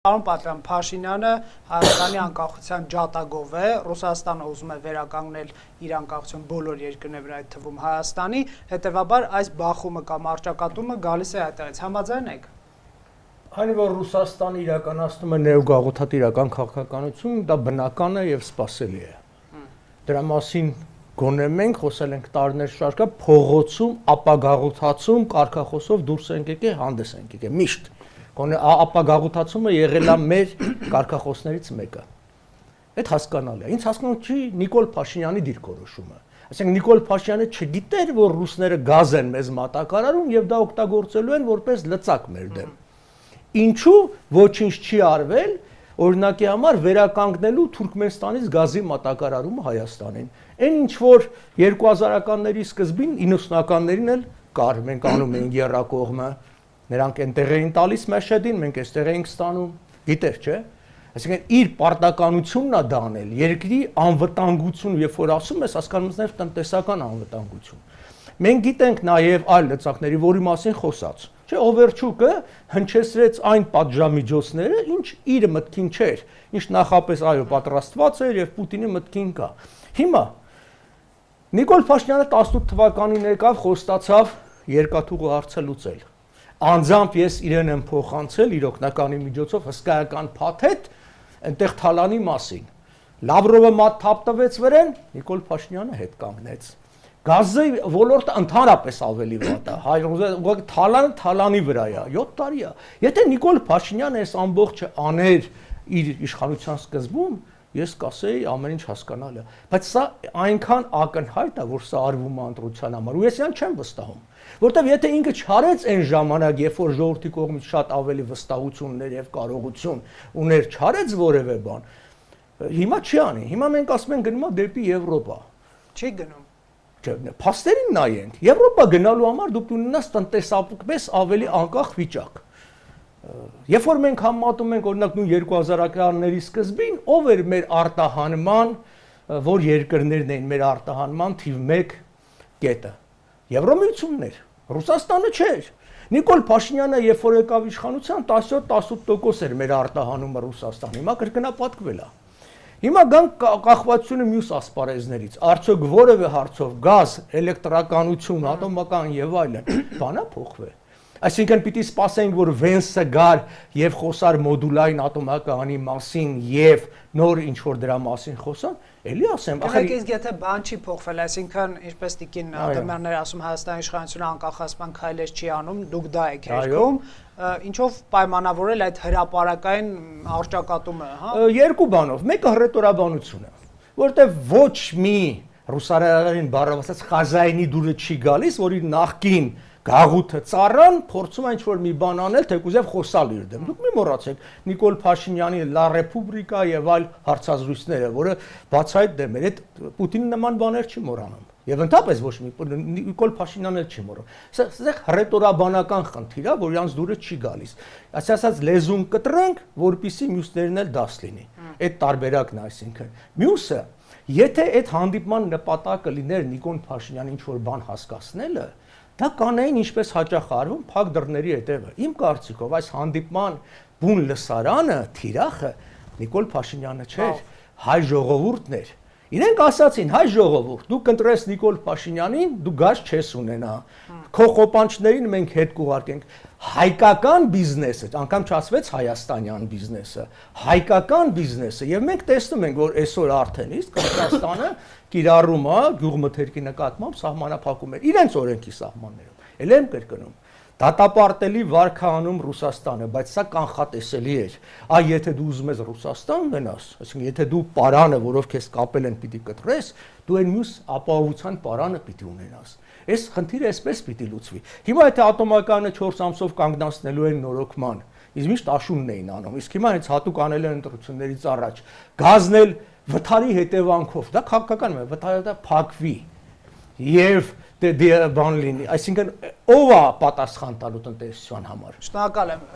Պարոն Պատրյան, Փաշինյանը Հայաստանի անկախության ջատագով է, Ռուսաստանը ուզում է վերականգնել իր անկախություն բոլոր երկրների վրա, այդ թվում Հայաստանի, հետևաբար այս բախումը կամ առճակատումը գալիս է այդտեղից, համաձայն եք։ Այն որ Ռուսաստանը իրականացնում է նեոգաղութատիրական քաղաքականություն, դա բնական է եւ սպասելի է։ Դրա մասին գոնե մենք խոսել ենք տարիներ շարքա փողոցում ապագաղութացում կարգախոսով դուրս ենք եկել, հանդես ենք եկել միշտ։ Գոնե ապագաղութացումը եղել է մեր կարգախոսներից մեկը։ Այդ հասկանալի է։ Ինչ հասկանում չի Նիկոլ Փաշինյանի դիրքորոշումը։ Այսինքն Նիկոլ Փաշինյանը չգիտեր, որ ռուսները գազ են մեզ մատակարարում եւ դա օգտագործելու են որպես լծակ մեր դեմ։ Ինչու ոչինչ չի արվել, օրինակի համար վերականգնելու Թուրքմենստանից գազի մատակարարումը Հայաստանին։ Այն ինչ որ 2000-ականների սկզբին 90-ականներին էլ կար, մենք անում էինք եռակողմը, նրանք այնտեղ էին տալիս Մեշեդին, մենք այստեղ էինք ստանում, գիտեր, չէ՞։ Այսինքն իր պարտականությունն է դա անել, երկրի անվտանգություն, երբ որ ասում ես, հասկանում ես նաև տնտեսական անվտանգություն։ Մենք գիտենք նաև այլ լծակների, որի մասին խոսած, չէ՞, Օվերչուկը հնչեցրեց այն պատժամիջոցները, ինչ իր մտքին չէր, ինչ նախապես այո պատրաստված էր եւ Պուտինի մտքին կա։ Հիմա Նիկոլ Փաշինյանը 18 թվականին եկավ, խոստացավ երկաթուղու հարցը լուծել։ Անձամբ ես իրեն եմ փոխանցել իր օգնականի միջոցով հսկայական փաթեթ այնտեղ թալանի մասին։ Լավրովը մատ թափ տվեց վրան, Նիկոլ Փաշինյանը հետ կանգնեց։ Գազի ոլորտը ընդհանրապես ավելի վատ է։ Հայ թալանը թալանի վրա է, 7 տարի է։ Եթե Նիկոլ Փաշինյանը այս ամբողջը աներ իր իշխանության սկզբում, ես կասեի ամեն ինչ հասկանալ է, բայց սա այնքան ակնհայտ է, որ սա արվում է ընտրության համար, ու ես իրան չեմ վստահում, որտեվ եթե ինքը չարեց այն ժամանակ, երբ որ ժողովրդի կողմից շատ ավելի վստահություններ եւ կարողություն ուներ, չարեց որևէ բան, հիմա չի անի, հիմա մենք ասում ենք գնում է դեպի Եվրոպա, չի գնում։ Փաստերին նայենք, Եվրոպա գնալու համար դուք ունենաս տնտեսապես ավելի անկախ վիճակ։ Երբ որ մենք համատում ենք օրինակ նույն 2000-ականների սկզբին, ով էր մեր արտահանման, որ երկրներն էին մեր արտահանման թիվ 1 կետը։ Եվրոմիությունն էր, Ռուսաստանը չէր։ Նիկոլ Փաշինյանը երբ որ եկավ իշխանության 17-18% էր մեր արտահանումը Ռուսաստան, հիմա կրկնապատկվել է։ Հիմա գանք կախվածությունը մյուս ասպարեզներից, արդյոք որևէ հարցով գազ, էլեկտրականություն, ատոմական եւ այլն, բանա փոխվել։ Այսինքն պիտի սպասենք, որ Վենսը գար եւ խոսար մոդուլային ատոմականի մասին եւ նոր ինչ որ դրա մասին խոսան, էլի ասեմ, ախր իսկ եթե բան չի փոխվել, այսինքն ինչպես տիկին Ադամյանները ասում Հայաստանի իշխանությունը անկախացման քայլեր չի անում, դուք դա եք երկում, ինչով պայմանավորել այդ հրապարակային առճակատումը, հա։ Երկու բանով, մեկը հռետորաբանությունը, որտեղ ոչ մի ռուսարարային բառով ասած խազայինի դուրը չի գալիս, որ իր նախկին գաղութը ծառան փորձում է ինչ-որ մի բան անել, թեկուզև խոսալ իր դեմ։ Դուք մի մոռացեք Նիկոլ Փաշինյանի Լա Ռեպուբլիկա եւ այլ հարցազրույցները, որը բացահայտ դեմ էր, այդ Պուտինի նման բաներ չի մոռանում։ Եվ ընդհանրապես ոչ մի Նիկոլ Փաշինյանը չի մոռանում։ Սա հռետորաբանական խնդիր է, որ իրանց դուրը չի գալիս։ Ասած լեզուն կտրենք, որպիսի մյուսներն էլ դաս լինի։ Այդ տարբերակն է, այսինքն։ Մյուսը, եթե այդ հանդիպման նպատակը լիներ Նիկոլ Փաշինյանի ինչ-որ բան հասկացնելը, դա կանային ինչպես հաճախ արվում փակ դռների հետևը։ Իմ կարծիքով այս հանդիպման բուն լսարանը, թիրախը Նիկոլ Փաշինյանը չէր, հայ ժողովուրդն էր։ Իրենք ասացին, հայ ժողովուրդ, դու կընտրես Նիկոլ Փաշինյանին, դու գազ չես ունենա։ Քո խոպանչներին մենք հետ կուղարկենք։ Հայկական բիզնեսը, անգամ չասվեց հայաստանյան բիզնեսը, հայկական բիզնեսը, եւ մենք տեսնում ենք, որ այսօր արդեն իսկ Ռուսաստանը կիրառում է գյուղմթերքի նկատմամբ սահմանափակումներ, իրենց օրենքի սահմաններում։ Էլ եմ կրկնում, դատապարտելի վարքանում Ռուսաստանը, բայց սա կանխատեսելի էր։ Այ եթե դու ուզում ես Ռուսաստան գնաս, այսինքն եթե դու պարանը, որով քեզ կապել են, պիտի կտրես, դու այն մյուս ապահովության պարանը պիտի ունենաս։ Այս խնդիրը այսպես պիտի լուծվի։ Հիմա եթե ատոմականը 4 ամսով կանգնացնելու են նորոգման, իսկ միշտ աշունն էին անում, իսկ հիմա հենց հատուկ անել են ընտրություններից առաջ, գազն էլ վթարի հետևանքով, դա քաղաքական է, վթարը դա փակվի եւ դե բան լինի, այսինքն ով է պատասխան տալու տնտեսության համար։ Շնորհակալ եմ։